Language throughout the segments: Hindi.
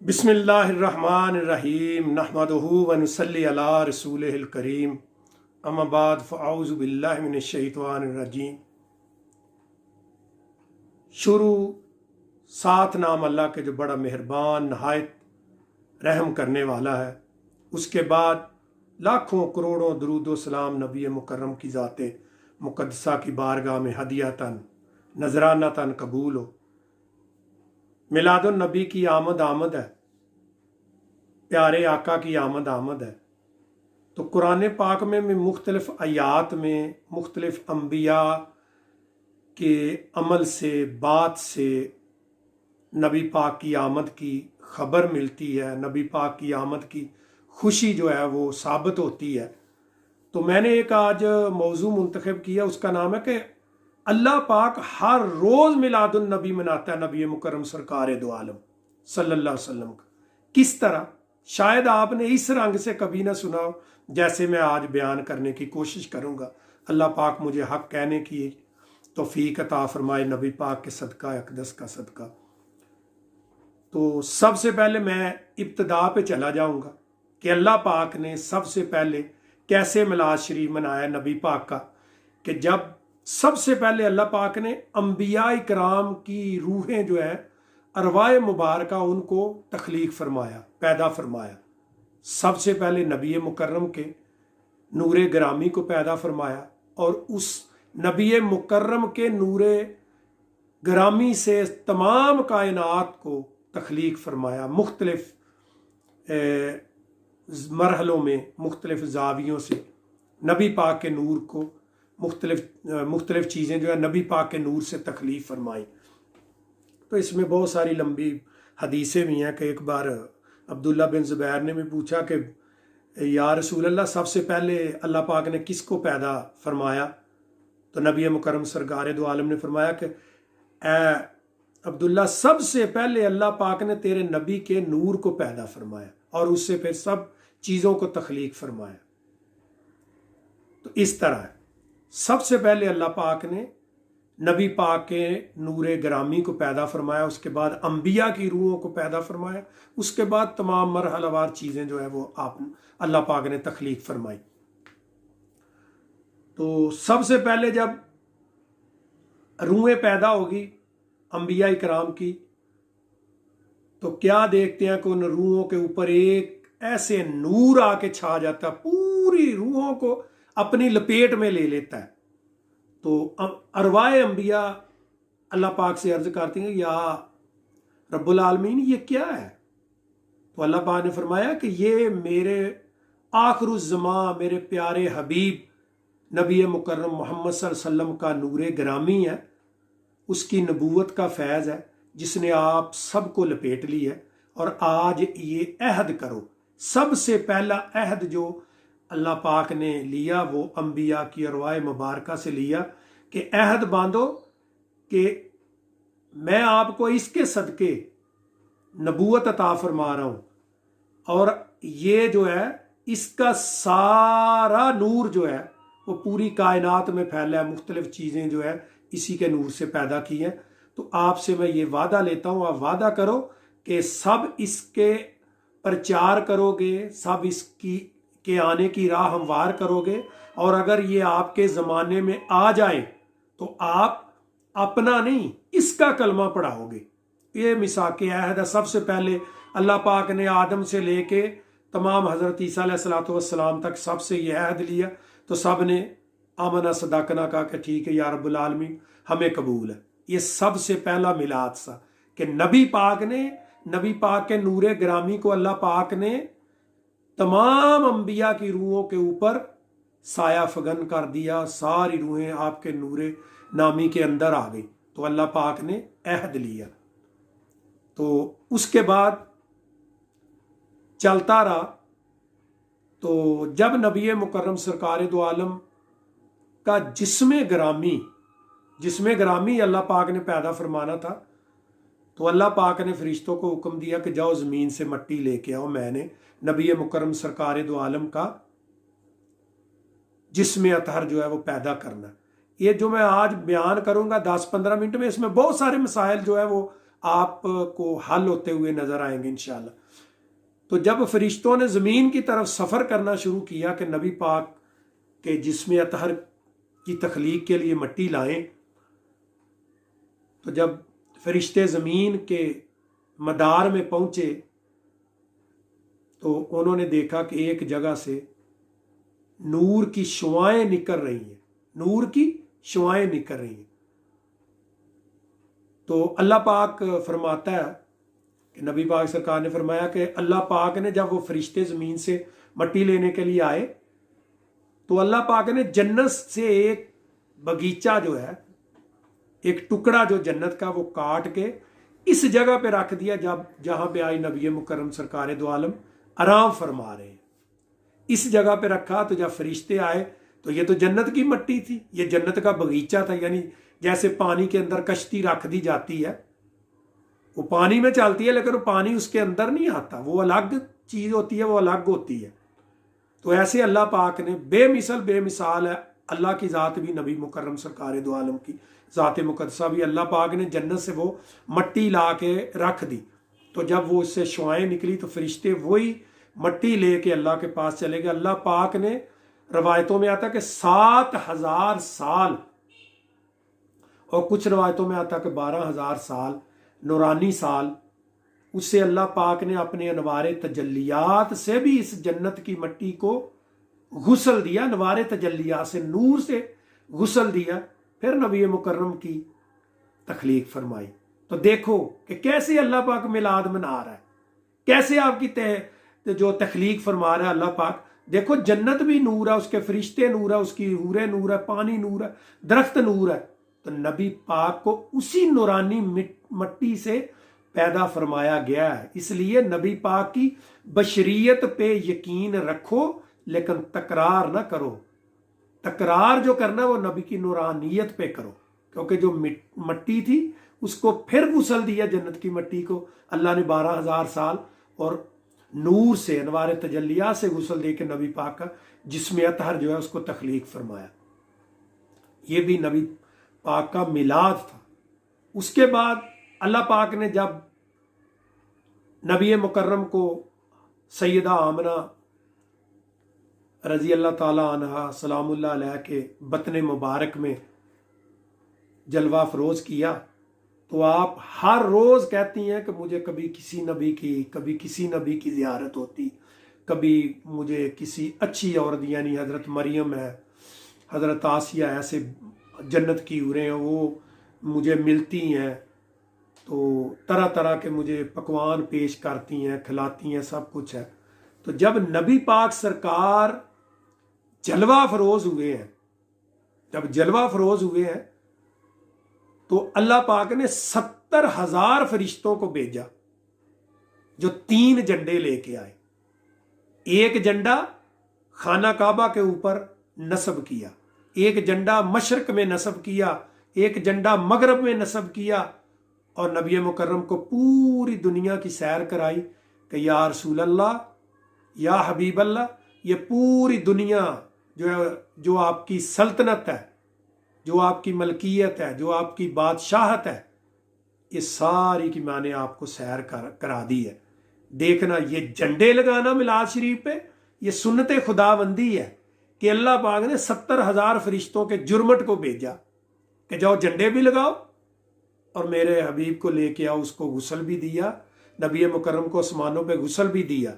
बिस्मिल्लाहिर्रहमानिर्रहीम नहमदुहु व नुसल्ली अला रसूलिहिल करीम अम्मा बाद फ़अऊज़ु बिल्लाहि मिनश्शैतानिर्रजीम। शुरू सात नाम अल्लाह के जो बड़ा मेहरबान नहायत रहम करने वाला है। उसके बाद लाखों करोड़ों दरूद सलाम नबी मुकर्रम की ज़ाते मुक़द्दसा की बारगाह में हदियतन नजरानतन कबूल हो। मिलादुन नबी की आमद आमद है, प्यारे आका की आमद आमद है। तो कुरान पाक में मुख्तलिफ आयात में मुख्तलिफ अम्बिया के अमल से बात से नबी पाक की आमद की खबर मिलती है, नबी पाक की आमद की खुशी जो है वो साबित होती है। तो मैंने एक आज मौजू मुंतखब किया, उसका नाम है कि अल्लाह पाक हर रोज़ मिलादुन नबी मनाता है नबी मुकर्रम सरकार दो आलम सल्लल्लाहु अलैहि वसल्लम का। किस तरह? शायद आपने इस रंग से कभी ना सुना हो जैसे मैं आज बयान करने की कोशिश करूँगा। अल्लाह पाक मुझे हक कहने की तौफीक अता फरमाए, नबी पाक के सदका अक़दस का सदका। तो सबसे पहले मैं इब्तिदा पे चला जाऊँगा कि अल्लाह पाक ने सबसे पहले कैसे मिलाद शरीफ मनाया नबी पाक का। कि जब सबसे पहले अल्लाह पाक ने अम्बिया इकराम की रूहें जो है अरवाए मुबारका उनको तख्लीक फरमाया, पैदा फरमाया। सबसे पहले नबी मुकर्रम के नूरे ग्रामी को पैदा फरमाया और उस नबी मुकर्रम के नूरे ग्रामी से तमाम कायनात को तख्लीक फरमाया। मुख्तलिफ मरहलों में मुख्तलिफ जावियों से नबी पाक के नूर को मुख्तलिफ चीज़ें जो है नबी पाक के नूर से तख्लीक फरमाई। तो इसमें बहुत सारी लंबी हदीसें भी हैं कि एक बार अब्दुल्ला बिन ज़ुबैर ने भी पूछा कि या रसूल अल्लाह सबसे पहले अल्लाह पाक ने किसको पैदा फरमाया? तो नबी मुकर्रम सरकार दो आलम ने फरमाया कि ए अब्दुल्ला, सबसे पहले अल्लाह पाक ने तेरे नबी के नूर को पैदा फरमाया और उससे फिर सब चीज़ों को तख्लीक फरमाया। तो इस तरह है, सबसे पहले अल्लाह पाक ने नबी पाक के नूरे ग्रामी को पैदा फरमाया, उसके बाद अम्बिया की रूहों को पैदा फरमाया, उसके बाद तमाम मरहलावार चीज़ें जो है वो अल्लाह पाक ने तख्लीक फरमाई। तो सबसे पहले जब रूहें पैदा होगी अम्बिया इकराम की, तो क्या देखते हैं कि उन रूहों के ऊपर एक ऐसे नूर आके छा जाता है, पूरी रूहों को अपनी लपेट में ले लेता है। तो अरवाए अम्बिया अल्लाह पाक से अर्ज करती हैं, या रब्बुल आलमीन ये क्या है? तो अल्लाह पाक ने फरमाया कि ये मेरे आखिरुज़्ज़मां मेरे प्यारे हबीब नबी मुकर्रम मोहम्मद सल्लल्लाहु अलैहि वसल्लम का नूरे ग्रामी है, उसकी नबूवत का फैज़ है जिसने आप सबको लपेट ली है। और आज ये अहद करो, सबसे पहला अहद जो अल्लाह पाक ने लिया वो अम्बिया की अरवाए मुबारका से लिया कि अहद बांधो कि मैं आपको इसके सदके नबूवत अता फरमा रहा हूँ और ये जो है इसका सारा नूर जो है वो पूरी कायनात में फैला है, मुख्तलिफ चीज़ें जो है इसी के नूर से पैदा की हैं। तो आपसे मैं ये वादा लेता हूँ, आप वादा करो कि सब इसके प्रचार करोगे, सब इसकी के आने की राह हमवार करोगे, और अगर ये आपके ज़माने में आ जाए तो आप अपना नहीं इसका कलमा पढ़ाओगे। ये मिसाक अहद है। सबसे पहले अल्लाह पाक ने आदम से लेके तमाम हज़रत ईसा अलैहिस्सलातु वस्सलाम तक सबसे ये अहद लिया, तो सब ने आमना सदाकना कहा कि ठीक है या रब्बुल आलमीन, हमें कबूल है। ये सबसे पहला मिलाद सा कि नबी पाक के नूरे ग्रामी को अल्लाह पाक ने तमाम अम्बिया की रूहों के ऊपर साया फगन कर दिया, सारी रूहें आपके नूरे नामी के अंदर आ गई। तो अल्लाह पाक ने अहद लिया। तो उसके बाद चलता रहा। तो जब नबी मुकर्रम सरकार दो आलम का जिस्मे ग्रामी अल्लाह पाक ने पैदा फरमाना था, तो अल्लाह पाक ने फरिश्तों को हुक्म दिया कि जाओ ज़मीन से मट्टी लेके आओ, मैंने नबी मुकर्रम सरकार दो आलम का जिस्म अतहर जो है वो पैदा करना। ये जो मैं आज बयान करूँगा 10-15 मिनट में, इसमें बहुत सारे मसाइल जो है वो आपको हल होते हुए नजर आएंगे इंशाल्लाह। तो जब फरिश्तों ने ज़मीन की तरफ सफ़र करना शुरू किया कि नबी पाक के जिस्म अतहर की तख्लीक के लिए मट्टी लाएं, तो जब फरिश्ते ज़मीन के मदार में पहुंचे तो उन्होंने देखा कि एक जगह से नूर की शुआएं निकल रही हैं, नूर की शुआएं निकल रही हैं। तो अल्लाह पाक फरमाता है कि नबी पाक सरकार ने फरमाया कि अल्लाह पाक ने जब वो फरिश्ते ज़मीन से मट्टी लेने के लिए आए तो अल्लाह पाक ने जन्नत से एक बगीचा जो है, एक टुकड़ा जो जन्नत का, वो काट के इस जगह पे रख दिया जब जहां पे आई नबी मुकर्रम सरकार दो आलम आराम फरमा रहे हैं। इस जगह पे रखा तो जब फरिश्ते आए तो ये तो जन्नत की मट्टी थी, ये जन्नत का बगीचा था। यानी जैसे पानी के अंदर कश्ती रख दी जाती है, वो पानी में चलती है लेकिन वो पानी उसके अंदर नहीं आता, वो अलग चीज होती है, वो अलग होती है। तो ऐसे अल्लाह पाक ने बेमिसाल है अल्लाह की ज़ात भी, नबी मुकर्रम सरकार दो आलम की ज़ात मुक़द्दसा भी, अल्लाह पाक ने जन्नत से वो मट्टी ला के रख दी। तो जब वो उससे शुआएं निकली तो फरिश्ते वही मट्टी लेके अल्लाह के पास चले गए। अल्लाह पाक ने, रवायतों में आता कि 7,000 साल और कुछ रवायतों में आता कि 12,000 साल नूरानी साल, उससे अल्लाह पाक ने अपने अनवार तजल्लियात से भी इस जन्नत की मट्टी को गुसल दिया, अनवार तजल्लियात से, नूर से गुसल दिया। फिर नबी मुकर्रम की तख्लीक फरमाई। तो देखो कि कैसे अल्लाह पाक मिलाद मना रहा है, कैसे आपकी जो तख्लीक फरमा रहा है अल्लाह पाक। देखो जन्नत भी नूर है, उसके फरिश्ते नूर है, उसकी हूरें नूर है, पानी नूर है, दरख्त नूर है। तो नबी पाक को उसी नूरानी मट्टी से पैदा फरमाया गया है। इसलिए नबी पाक की बशरियत पे यकीन रखो लेकिन तकरार ना करो। तकरार जो करना वो नबी की नूरानियत पे करो, क्योंकि जो मट्टी थी उसको फिर गुसल दिया, जन्नत की मट्टी को अल्लाह ने 12,000 साल और नूर से, अनवार तजल्लिया से गुसल दे के नबी पाक का जिस्म अतहर जो है उसको तख्लीक फरमाया। ये भी नबी पाक का मिलाद था। उसके बाद अल्लाह पाक ने जब नबी मुकर्रम को सैयदा आमना रजी अल्लाह ताला अन्हा सलामुल्लाह अलैहा के बतन मुबारक में जलवा फरोज किया, तो आप हर रोज़ कहती हैं कि मुझे कभी किसी नबी की ज़ियारत होती, कभी मुझे किसी अच्छी औरत, यानी हज़रत मरियम है, हज़रत आसिया, ऐसे जन्नत की हूरें हैं, वो मुझे मिलती हैं तो तरह तरह के मुझे पकवान पेश करती हैं, खिलाती हैं, सब कुछ है। तो जब नबी पाक सरकार जलवा फरोज हुए हैं, जब जलवा फरोज हुए हैं तो अल्लाह पाक ने 70,000 फरिश्तों को भेजा जो 3 झंडे लेके आए। एक झंडा खाना काबा के ऊपर नस्ब किया, एक झंडा मशरक में नस्ब किया, एक झंडा मगरब में नस्ब किया, और नबी मुकर्रम को पूरी दुनिया की सैर कराई कि या रसूल अल्लाह, या हबीब अल्लाह, ये पूरी दुनिया जो आपकी सल्तनत है, जो आपकी मलकियत है, जो आपकी बादशाहत है, ये सारी की मैंने आपको सैर करा दी है। देखना ये झंडे लगाना मिलाद शरीफ पे, ये सुन्नत खुदाबंदी है कि अल्लाह पाक ने 70,000 फरिश्तों के जुर्मट को भेजा कि जाओ झंडे भी लगाओ और मेरे हबीब को लेके आओ। उसको गुसल भी दिया, नबी मुकर्रम को आसमानों पे गुसल भी दिया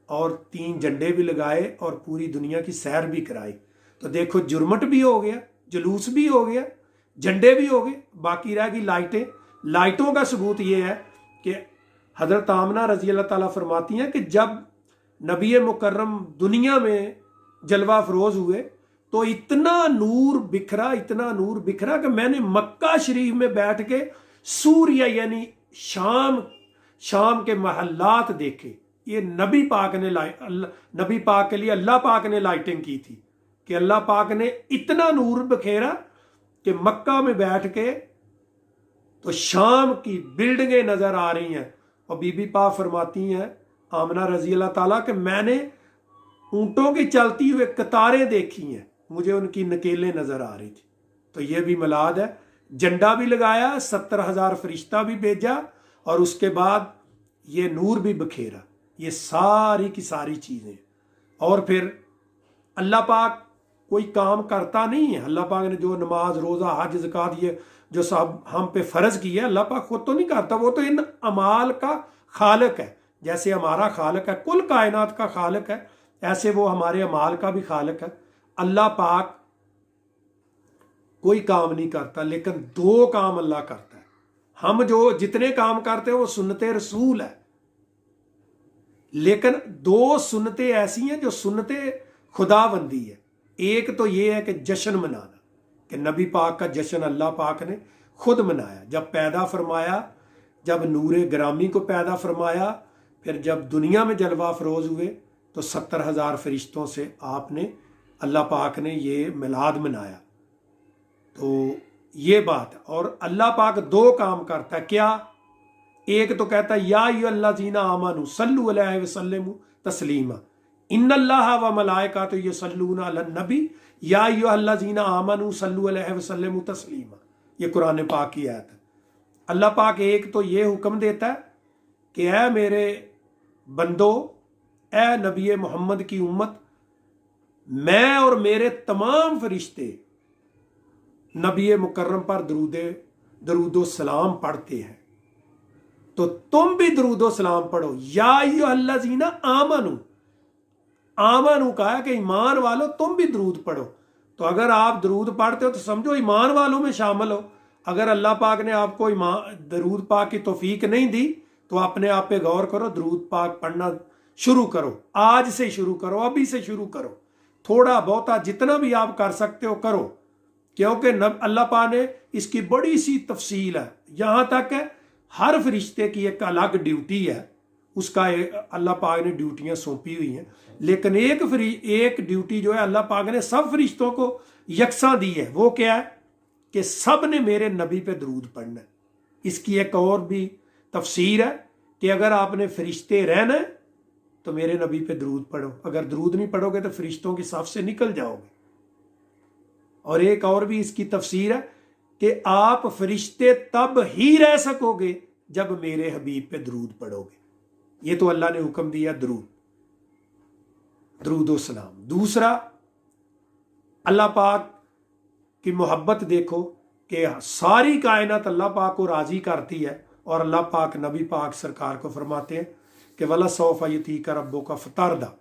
और 3 झंडे भी लगाए और पूरी दुनिया की सैर भी कराई। तो देखो जुर्मट भी हो गया, जुलूस भी हो गया, झंडे भी हो गए, बाकी रह गई लाइटें। लाइटों का सबूत ये है कि हजरत आमना रजी अल्लाह ताला फरमाती हैं कि जब नबी मुकर्रम दुनिया में जलवा फरोज हुए तो इतना नूर बिखरा कि मैंने मक्का शरीफ में बैठ के सूर्य यानी शाम के महल्लात देखे। ये नबी पाक के लिए अल्लाह पाक ने लाइटिंग की थी कि अल्लाह पाक ने इतना नूर बिखेरा कि मक्का में बैठ के तो शाम की बिल्डिंगें नजर आ रही हैं। और बीबी पाक फरमाती हैं आमना रजी अल्लाह ताला कि मैंने ऊंटों की चलती हुए कतारें देखी हैं, मुझे उनकी नकेलें नजर आ रही थी। तो ये भी मिलाद है। झंडा भी लगाया, 70,000 फरिश्ता भी भेजा और उसके बाद ये नूर भी बखेरा। ये सारी की सारी चीज़ें। और फिर अल्लाह पाक कोई काम करता नहीं है। अल्लाह पाक ने जो नमाज रोज़ा हज ज़कात ये जो सब हम पे फ़र्ज किया है, अल्लाह पाक खुद तो नहीं करता, वो तो इन अमाल का खालिक है। जैसे हमारा खालिक है, कुल कायनात का खालिक है, ऐसे वो हमारे अमाल का भी खालिक है। अल्लाह पाक कोई काम नहीं करता, लेकिन दो काम अल्लाह करता है। हम जो जितने काम करते हैं वो सुन्नते रसूल है, लेकिन दो सुन्नतें ऐसी हैं जो सुन्नते खुदाबंदी है। एक तो ये है कि जश्न मनाना, कि नबी पाक का जश्न अल्लाह पाक ने खुद मनाया। जब पैदा फरमाया, जब नूरे ग्रामी को पैदा फरमाया, फिर जब दुनिया में जलवा फरोज हुए तो 70,000 फरिश्तों से आपने अल्लाह पाक ने ये मिलाद मनाया। तो ये बात है। और अल्लाह पाक दो काम करता है। क्या? एक तो कहता है या अय्युहल्लज़ीना आमनू सल्लु अलैहि वसल्लमु तस्लीमा इन्नल्लाह व मलाइकातुहु युसल्लूना अलन नबी या अय्युहल्लज़ीना आमनू सल्लु अलैहि वसल्लमु तस्लीमा। ये कुरान पाक की आयत है। अल्लाह पाक एक तो ये हुक्म देता है कि ऐ मेरे बंदो, ऐ नबी मोहम्मद की उम्मत, मैं और मेरे तमाम फरिश्ते नबी मुकर्रम पर दरूदो सलाम पढ़ते हैं, तो तुम भी दरूदो सलाम पढ़ो। या अय्युहल्लज़ीना आमनू, आमनू कहा कि ईमान वालों तुम भी दरूद पढ़ो। तो अगर आप दरूद पढ़ते हो तो समझो ईमान वालों में शामिल हो। अगर अल्लाह पाक ने आपको दरूद पाक की तौफीक नहीं दी तो अपने आप पे गौर करो, दरूद पाक पढ़ना शुरू करो, आज से शुरू करो, अभी से शुरू करो। थोड़ा बहुता जितना भी आप कर सकते हो करो, क्योंकि अल्लाह पाक ने इसकी बड़ी सी तफसील है। यहाँ तक है हर फरिश्ते की एक अलग ड्यूटी है, उसका अल्लाह पाक ने ड्यूटियां सौंपी हुई हैं। लेकिन एक ड्यूटी जो है अल्लाह पाक ने सब फरिश्तों को यकसा दी है। वो क्या है? कि सब ने मेरे नबी पे दरूद पढ़ना है। इसकी एक और भी तफसीर है कि अगर आपने फरिश्ते रहना है तो मेरे नबी पे दरूद पढ़ो। अगर दरूद नहीं पढ़ोगे तो फरिश्तों की साफ से निकल जाओगे। और एक और भी इसकी तफसीर है कि आप फरिश्ते तब ही रह सकोगे जब मेरे हबीब पे दरूद पढ़ोगे। ये तो अल्लाह ने हुक्म दिया दरूदो सलाम। दूसरा, अल्लाह पाक की मोहब्बत देखो कि सारी कायनात अल्लाह पाक को राजी करती है। और अल्लाह पाक नबी पाक सरकार को फरमाते हैं कि वला सौफा युतीका रब्बुका फतरदा,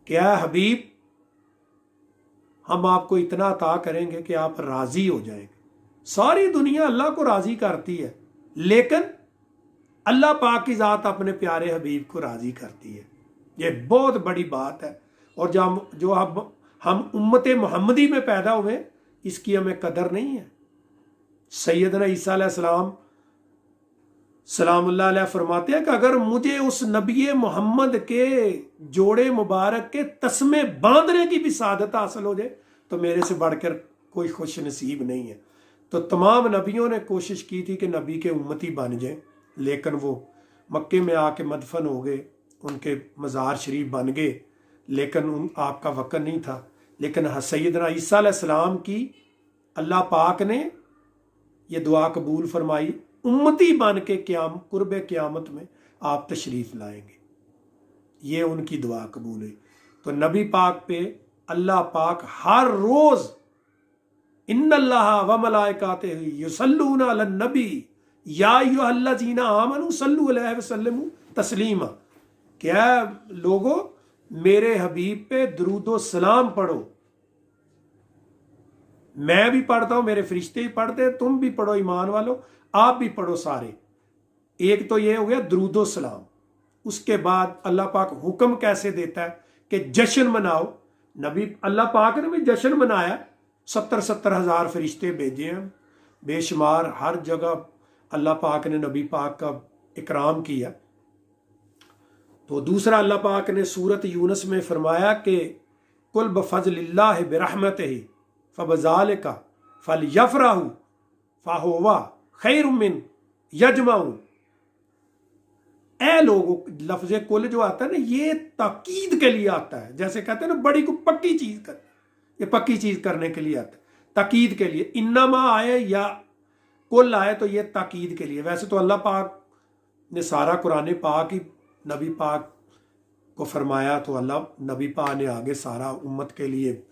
क्या हबीब हम आपको इतना अता करेंगे कि आप राजी हो जाएंगे। सारी दुनिया अल्लाह को राजी करती है, लेकिन अल्लाह पाक की ज़ात अपने प्यारे हबीब को राजी करती है। ये बहुत बड़ी बात है। और जो हम उम्मत मोहम्मदी में पैदा हुए, इसकी हमें कदर नहीं है। सैयदना ईसा अलैहिस्सलाम सलामुल्लाह अलैह फरमाते हैं कि अगर मुझे उस नबी मोहम्मद के जोड़े मुबारक के तस्मे बांधने की भी सादत हासिल हो जाए तो मेरे से बढ़कर कोई खुश नसीब नहीं है। तो तमाम नबियों ने कोशिश की थी कि नबी के उम्मती बन जाए, लेकिन वो मक्के में आके मदफन हो गए, उनके मज़ार शरीफ बन गए, लेकिन आपका वक्त नहीं था। लेकिन सैयदना ईसा अलैहिस्सलाम की अल्लाह पाक ने ये दुआ कबूल फरमाई, उम्मती बन के कुर्बे क़यामत में आप तशरीफ़ लाएंगे। ये उनकी दुआ कबूल हुई। तो नबी पाक पे अल्लाह पाक हर रोज़ इन्नल्लाह व मलाइकातुहु युसल्लूना अलन नबी या अय्युहल्लज़ीना आमनू सल्लु अलैहि वसल्लमु तस्लीमा, क्या लोगों मेरे हबीब पे दरूदो सलाम पढ़ो। मैं भी पढ़ता हूं, मेरे फरिश्ते भी पढ़ते हैं, तुम भी पढ़ो, ईमान वालों आप भी पढ़ो सारे। एक तो ये हो गया दरूदो सलाम। उसके बाद अल्लाह पाक हुक्म कैसे देता है कि जश्न मनाओ। नबी अल्लाह पाक ने भी जश्न मनाया, 70,000 फरिश्ते भेजे हैं बेशुमार। हर जगह अल्लाह पाक ने नबी पाक का इकराम किया। तो दूसरा अल्लाह पाक ने सूरत यूनुस में फरमाया कि कुल बफज़लिल्लाहि बिरहमतिही फबज़ालिका फलयफ़रहू फ़हुवा खैरुम मिन यजमाऊन। ए लोगों, लफ्ज़ कुल जो आता है ना, ये ताकीद के लिए आता है। जैसे कहते हैं ना बड़ी को पक्की चीज़ कर, ये पक्की चीज़ करने के लिए आता है, ताकीद के लिए। इन्नमा आए या कुल आए तो ये ताकीद के लिए। वैसे तो अल्लाह पाक ने सारा कुरान पाक ही नबी पाक को फरमाया, तो अल्लाह नबी पाक ने आगे सारा उम्मत के लिए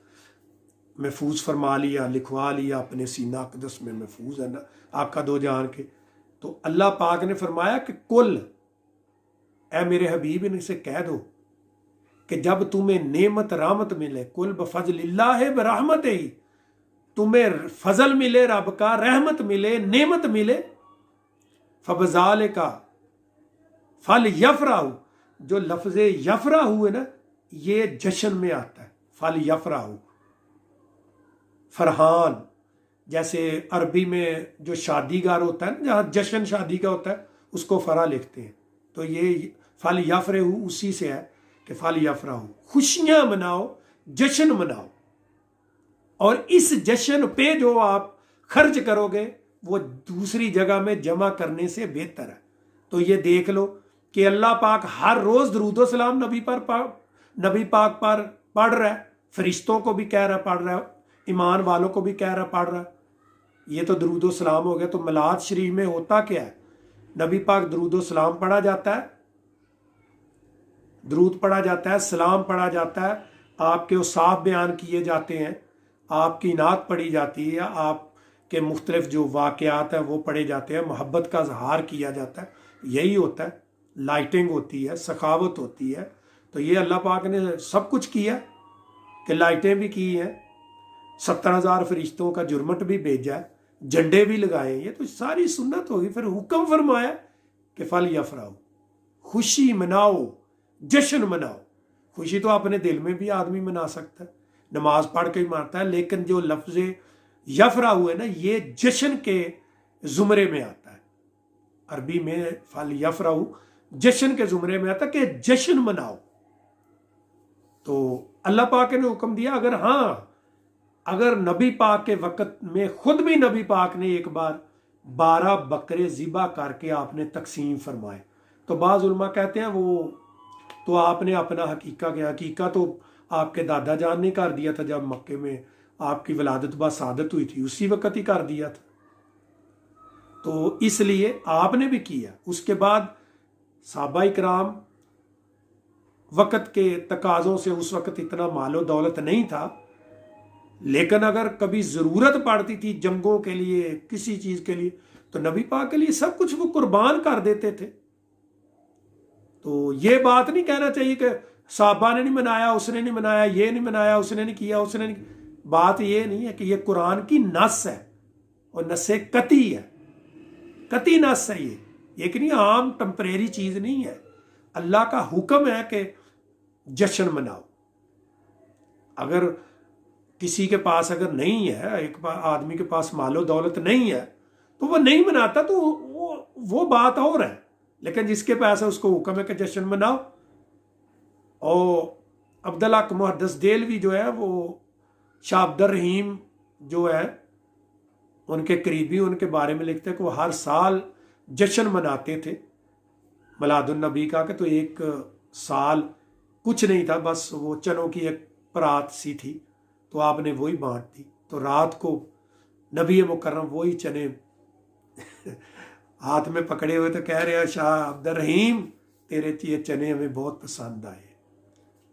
महफूज फरमा लिया, लिखवा लिया, अपने सीना अक़दस में महफूज है ना आका दो जान के। तो अल्लाह पाक ने फरमाया कि कुल, ए मेरे हबीब इनसे कह दो कि जब तुम्हें नेमत रहमत मिले, कुल बफज़लिल्लाह बरहमत ही, तुम्हें फजल मिले रब का, रहमत मिले, नेमत मिले, फबजाल का फल यफराहू, जो लफ्ज़ यफराहू है ना, ये जश्न में आता है। फल यफराहू, फरहान, जैसे अरबी में जो शादीगार होता है ना, जहाँ जश्न शादी का होता है, उसको फरा लिखते हैं। तो ये फल यफरहू उसी से है कि फल यफरहू, खुशियां मनाओ, जश्न मनाओ। और इस जश्न पे जो आप खर्च करोगे वो दूसरी जगह में जमा करने से बेहतर है। तो ये देख लो कि अल्लाह पाक हर रोज दरूदो सलाम नबी पाक पर पढ़ रहा है, फरिश्तों को भी कह रहा है पढ़ रहा है, ईमान वालों को भी कह रहा पढ़ रहा है। ये तो दरूदो सलाम हो गया। तो मिलाद शरीफ में होता क्या है? नबी पाक दरूदो सलाम पढ़ा जाता है, दरूद पढ़ा जाता है, सलाम पढ़ा जाता है, आपके औसाफ बयान किए जाते हैं, आपकी नात पढ़ी जाती है, आपके मुख्तलिफ जो वाक़यात हैं वो पढ़े जाते हैं, मोहब्बत का इजहार किया जाता है। यही होता है, लाइटिंग होती है, सखावत होती है। तो ये अल्लाह पाक ने सब कुछ किया कि लाइटें भी की हैं, 70,000 फरिश्तों का जुर्मट भी भेजा है, झंडे भी लगाए। ये तो सारी सुन्नत होगी। फिर हुक्म फरमाया कि फल यफराओ, खुशी मनाओ, जश्न मनाओ। खुशी तो अपने दिल में भी आदमी मना सकता है, नमाज पढ़ के ही मानता है, लेकिन जो लफ्ज़ यफरा हुए ना, ये जश्न के जुमरे में आता है। अरबी में फल यफराऊ जश्न के जुमरे में आता है कि जश्न मनाओ। तो अल्लाह पाक ने हुक्म दिया। अगर नबी पाक के वक़्त में खुद भी नबी पाक ने एक बार 12 बकरे ज़िबा करके आपने तकसीम फरमाए, तो बाज़ उलमा कहते हैं वो तो आपने अपना हकीका तो आपके दादा जान ने कर दिया था, जब मक्के में आपकी वलादत बासादत हुई थी, उसी वक़्त ही कर दिया था। तो इसलिए आपने भी किया। उसके बाद सहाबा इकराम, वक़्त के तकाज़ों से उस वक़्त इतना मालो दौलत नहीं था, लेकिन अगर कभी ज़रूरत पड़ती थी जंगों के लिए, किसी चीज़ के लिए, तो नबी पाक के लिए सब कुछ वो कुर्बान कर देते थे। तो ये बात नहीं कहना चाहिए कि साहबा ने नहीं मनाया, उसने नहीं मनाया, ये नहीं मनाया, उसने नहीं किया, उसने नहीं। बात ये नहीं है कि ये कुरान की नस है, और नस कती है, कती नस है ये, एक नहीं आम टेम्परेरी चीज़ नहीं है। अल्लाह का हुक्म है कि जश्न मनाओ। अगर किसी के पास अगर नहीं है, एक आदमी के पास मालो दौलत नहीं है, तो वो नहीं मनाता, तो वो बात और है। लेकिन जिसके पास है उसको हुक्म है कि जश्न मनाओ। और अब्दुल्ला मुहद्दिस देलवी जो है, वो शाह अब्दुर रहीम जो है, उनके करीबी उनके बारे में लिखते हैं कि वो हर साल जश्न मनाते थे मिलादुन नबी का। कि तो एक साल कुछ नहीं था, बस वो चनों की एक परात सी थी, तो आपने वही बांट दी। तो रात को नबी मुकर्रम वही चने हाथ में पकड़े हुए तो कह रहे हैं, शाह अब्दुर रहीम तेरे ये चने हमें बहुत पसंद आए।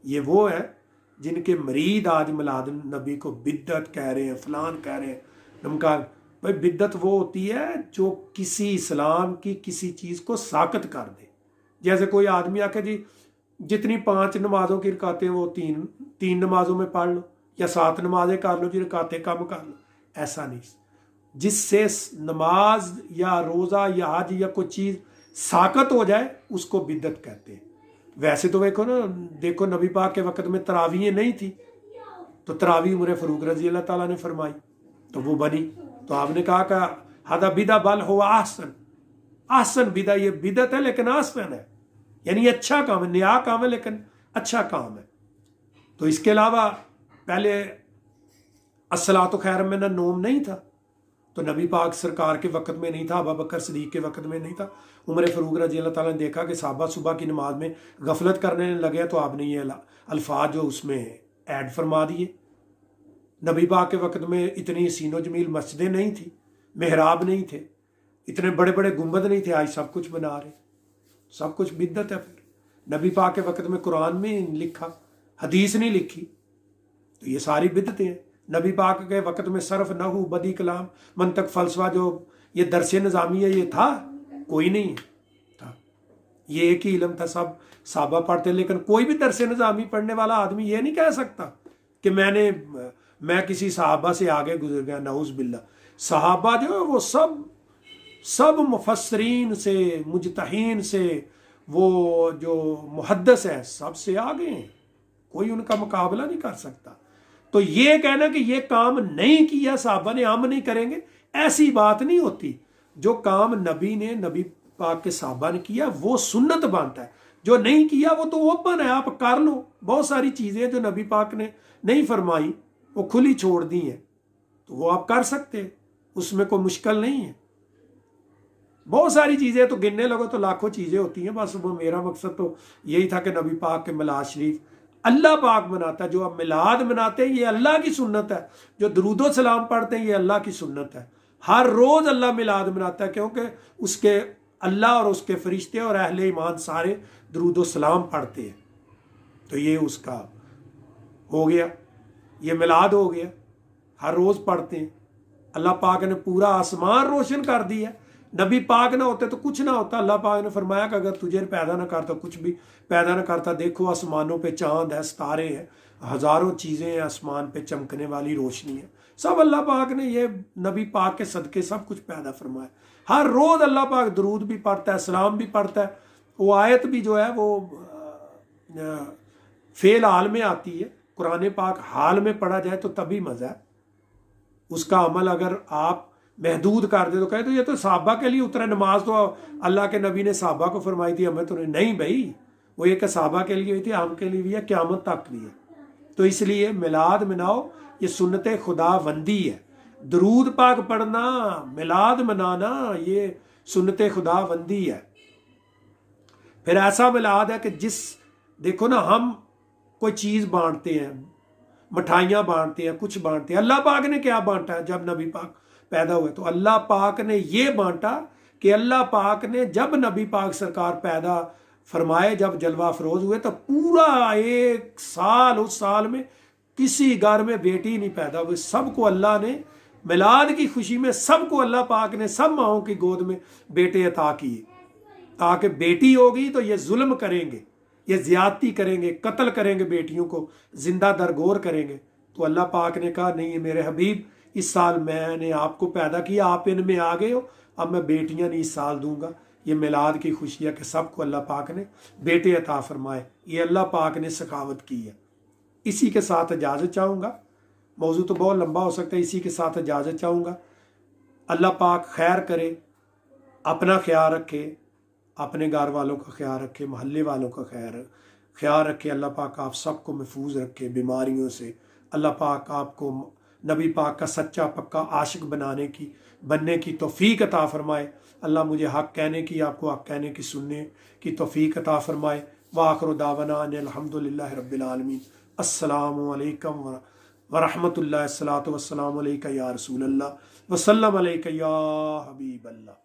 ये वो है जिनके मरीद आज मिलाद नबी को बिद्दत कह रहे हैं, फलान कह रहे हैं, नमकान। भाई बिद्दत वो होती है जो किसी इस्लाम की किसी चीज़ को साकत कर दे। जैसे कोई आदमी आके जी जितनी 5 नमाजों की रकातें वो तीन नमाजों में पढ़ लो, या 7 नमाजें कर लो जी, रकातें कम कर लो। ऐसा नहीं, जिससे नमाज या रोज़ा या हज या कोई चीज़ साकत हो जाए उसको बिद्दत कहते हैं। वैसे तो देखो नबी पाक के वक़्त में तरावीहें नहीं थी, तो तरावी उमर फ़ारूक रज़ी अल्लाह ताला ने फरमाई, तो वो बनी। तो आपने कहा कि हदा बिदा बल हो आसन बिदा, ये बिदत है लेकिन आसन है, यानी अच्छा काम है, नया काम है लेकिन अच्छा काम है। तो इसके अलावा पहले अस्सलातु खैर मिनन नौम नहीं था, तो नबी पाक सरकार के वक़्त में नहीं था, अबू बकर सिद्दीक़ के वक़्त में नहीं था। उमर फ़ारूक रज़ी अल्लाह ताला ने देखा कि साहबा सुबह की नमाज में गफलत करने लगे, तो आपने ये अल्फाज जो उसमें ऐड फरमा दिए। नबी पाक के वक़्त में इतनी सीनो जमील मस्जिदें नहीं थी, मेहराब नहीं थे, इतने बड़े बड़े गुंबद नहीं थे, आज सब कुछ बना रहे। सब कुछ बिद्दत है। फिर नबी पाक के वक़्त में कुरान में लिखा, हदीस नहीं लिखी, तो ये सारी बिद्दतें हैं। नबी पाक के वक़्त में सरफ, नहू, बदी कलाम, मंतक, फ़लसफ़ा, जो ये दरस निज़ामी है, ये था? कोई नहीं था। ये एक ही इल्म था, सब साहबा पढ़ते। लेकिन कोई भी दरस निज़ामी पढ़ने वाला आदमी ये नहीं कह सकता कि मैं किसी साहबा से आगे गुजर गया। नऊज़ बिल्ला। साहबा जो है वो सब मुफस्सरीन से, मुजतहीन से, वो जो मुहद्दिस है, सबसे आगे हैं। कोई उनका मुकाबला नहीं कर सकता। तो ये कहना कि ये काम नहीं किया साहबा ने, हम नहीं करेंगे, ऐसी बात नहीं होती। जो काम नबी ने, नबी पाक के साहबा ने किया, वो सुन्नत बनता है। जो नहीं किया वो तो ओपन है, आप कर लो। बहुत सारी चीजें जो नबी पाक ने नहीं फरमाई, वो खुली छोड़ दी हैं, तो वो आप कर सकते हैं, उसमें कोई मुश्किल नहीं है। बहुत सारी चीजें तो गिनने लगो तो लाखों चीजें होती हैं। बस वो मेरा मकसद तो यही था कि नबी पाक के मिलाद शरीफ अल्लाह पाक मनाता है। जो आप मिलाद मनाते हैं ये अल्लाह की सुन्नत है। जो दरूदो सलाम पढ़ते हैं ये अल्लाह की सुन्नत है। हर रोज अल्लाह मिलाद मनाता है, क्योंकि उसके अल्लाह और उसके फरिश्ते और अहले ईमान सारे दरूदो सलाम पढ़ते हैं। तो ये उसका हो गया, ये मिलाद हो गया, हर रोज पढ़ते हैं। अल्लाह पाक ने पूरा आसमान रोशन कर दिया। नबी पाक ना होते तो कुछ ना होता। अल्लाह पाक ने फरमाया कि अगर तुझे पैदा ना करता, कुछ भी पैदा ना करता, देखो आसमानों पे चांद है, सितारे हैं, हजारों चीज़ें हैं आसमान पे, चमकने वाली रोशनी है, सब अल्लाह पाक ने ये नबी पाक के सदके सब कुछ पैदा फरमाया। हर रोज़ अल्लाह पाक दरूद भी पढ़ता है, सलाम भी पढ़ता है। वो आयत भी जो है वो फेल हाल में आती है। कुरान पाक हाल में पढ़ा जाए तो तभी मज़ा है। उसका अमल अगर आप महदूद कर दे तो कहे तो ये तो साहबा के लिए उतरा, नमाज तो अल्लाह के नबी ने साहबा को फरमाई थी, हमें तो नहीं भाई, वो एक साहबा के लिए हुई थी, हम के लिए भी है, क़यामत तक भी है। तो इसलिए मिलाद मनाओ, ये सुन्नत खुदाबंदी है। दरूद पाक पढ़ना, मिलाद मनाना, ये सुन्नत खुदाबंदी है। फिर ऐसा मिलाद है कि देखो ना, हम कोई चीज़ बांटते हैं, मिठाइयाँ बांटते हैं, कुछ बांटते हैं। अल्लाह पाक ने क्या बांटा है? जब नबी पाक पैदा हुए तो अल्लाह पाक ने ये बांटा कि अल्लाह पाक ने जब नबी पाक सरकार पैदा फरमाए, जब जलवा फरोज हुए, तो पूरा एक साल, उस साल में किसी घर में बेटी नहीं पैदा हुई। सबको अल्लाह ने मिलाद की खुशी में, सबको अल्लाह पाक ने सब माओं की गोद में बेटे अता किए, ताकि बेटी होगी तो ये जुल्म करेंगे, ये ज्यादती करेंगे, कत्ल करेंगे, बेटियों को जिंदा दरगोर करेंगे। तो अल्लाह पाक ने कहा नहीं मेरे हबीब, इस साल मैंने आपको पैदा किया, आप इनमें आ गए हो, अब मैं बेटियां नहीं इस साल दूंगा। ये मिलाद की खुशी है कि सबको अल्लाह पाक ने बेटे अता फरमाए। ये अल्लाह पाक ने सखावत की है। इसी के साथ इजाज़त चाहूँगा। मौजू तो बहुत लंबा हो सकता है, इसी के साथ इजाज़त चाहूँगा। अल्लाह पाक खैर करे, अपना ख्याल रखे, अपने घर वालों का ख्याल रखे, मोहल्ले वालों का ख्याल रखे। अल्लाह पाक आप सबको महफूज रखे बीमारियों से। अल्लाह पाक आपको नबी पाक का सच्चा पक्का आशिक बनने की तौफीक अता फरमाए। अल्लाह मुझे हक़ कहने की, आपको हक़ कहने की, सुनने की तौफीक अता फरमाए। व आखिरु दावना अल्हम्दुलिल्लाहि रब्बिल आलमीन। अस्सलामु अलैकुम व रहमतुल्लाहि, अस्सलातु वस्सलामु अलैका या रसूलल्लाह व सल्लम अलैका या हबीबल्लाह।